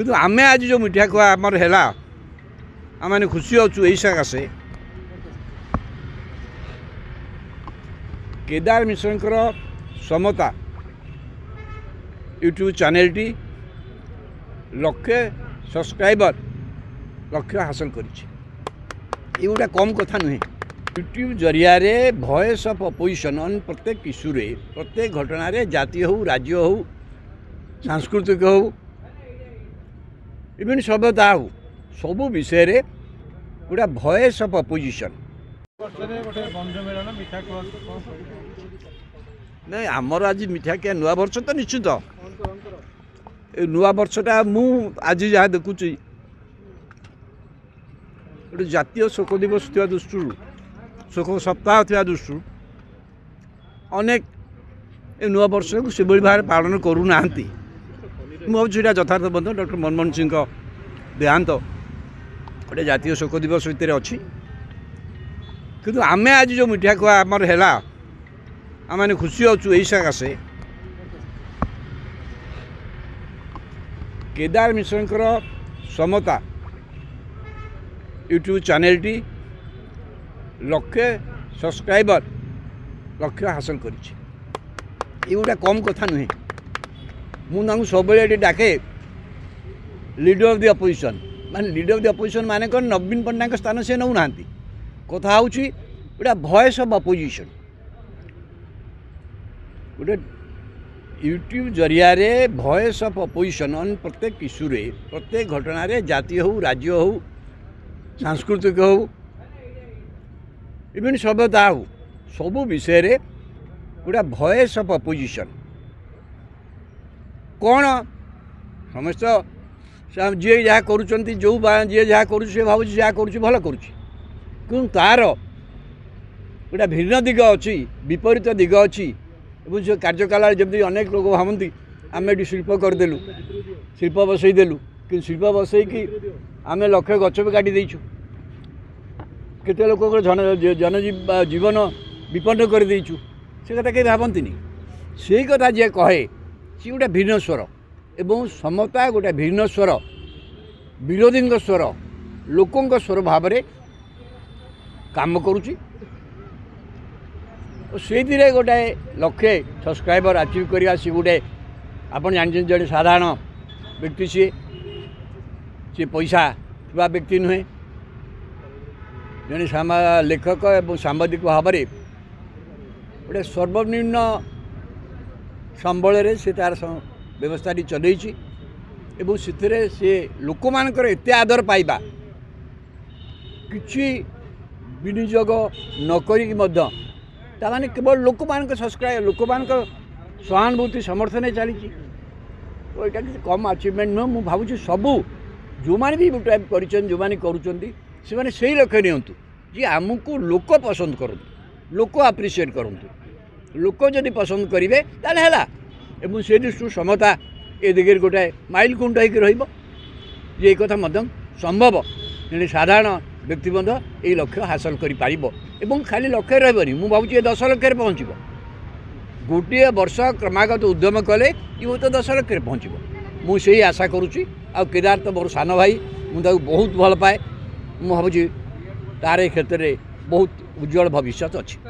किंतु आमे आज जो मिठा खुआ आमर है आम खुशी अच्छु यही सकाशे केदार मिश्र समता यूट्यूब चैनल टी लक्षे सब्सक्राइबर लक्ष्य हासिल कर कम कथा नुहे। यूट्यूब जरिया रे वॉइस ऑफ अपोजिशन प्रत्येक इश्यू रे प्रत्येक घटना रे जाति हो राज्य हो सांस्कृतिक हो इवन सभ्यता हो सबू विषय रे गोटा वॉइस ऑफ अपोजिशन नहीं आमर आज मिठा क्या नुआ वर्ष तो निश्चित नुआ वर्षटा मु आज जहाँ देखुची गोटे जातीय शोक दिवस थी दृष्टि शोक सप्ताह थी दृष्टि अनेक नुआ वर्ष को से भाव पालन करूना मुझे यथार्थ बंध डॉक्टर मनमोहन सिंह देहांत गोटे जातीय शोक दिवस भितर अच्छी किंतु आमे आज जो मिठा खुआ आमर है आम खुशी अच्छु यही सकाशे केदार मिश्र समता यूट्यूब चैनल टी लक्षे सब्सक्राइबर लक्ष्य हासिल कर कम कथा नुहे। मुझे सब डाके लीडर ऑफ द अपोजिशन माने लीडर ऑफ द अपोजिशन माने कौन नवीन पट्टनायक स्थान से नौ ना कथा हूँ गोटे वॉइस ऑफ अपोजिशन गोटे यूट्यूब जरिया रे वॉइस ऑफ अपोजिशन प्रत्येक इश्यू रे प्रत्येक घटना रे जाति हो राज्य हो सांस्कृतिक हो इवन सभ्यता हो सबू विषय रे गोटा वॉइस ऑफ अपोजिशन कौन समस्त जी जहाँ करुँच जो जी जहाँ कर भाव जहाँ कर भल कर तार गोटा भिन्न दिग अच्छी विपरीत दिग अच्छी जो कार्यकाल जमी अनेक लोग भावती आम ये शिल्प करदेलु शिल्प बसईदेलु कि शिल्प बसईकि आम लक्ष्य गच भी काटी देचु केते लोक जीवन विपन्न कर देचु से कथा कहीं भावती से कथा जी कहे सी गोटे भिन्न स्वर एवं समता गोटे भिन्न स्वर विरोधी स्वर लोकों स्वर भाव में काम करुच्ची से गोटे लक्षे सब्सक्राइबर अचीव करवा सी गोटे आपन जानते जड़े साधारण व्यक्ति सी पैसा थोड़ा व्यक्ति नुहे जड़े लेखक और सांबादिक भाव में गोटे सर्वनिम्न संबल से तार व्यवस्था चलई से लोक मानकर एत आदर पाइबा कि विनियोग नक ताने केवल लोक मान सब्सक्राइब लोक मान सहानुभूति समर्थन चली तो यहाँ किसी कम अचिवमेंट नुह मुझे भावुँ सबू जो मैंने भी टाइप कर जो मैंने करुँच से लक्ष्य नियंतु जी आमको लोक पसंद करूँ लोक आप्रिसीएट करूँ लोक जदि पसंद करेंगे ताल है से दृष्टि समता ए दिगरे गोटे माइल खुंट हो कथा संभव जे साधारण व्यक्तिबंध ये लक्ष्य हासिल कर खाली लक्ष्य रही मुझे भावुँ 10 लक्ष पहुँच गोटे वर्ष क्रमागत उद्यम कले ये तो 10 लक्ष पहुँच मुझे आशा करुच्ची आ केदार तो मोर सान भाई मुझे बहुत भल पाए मुझे भावुँ तार क्षेत्र में बहुत उज्जवल भविष्य अच्छी।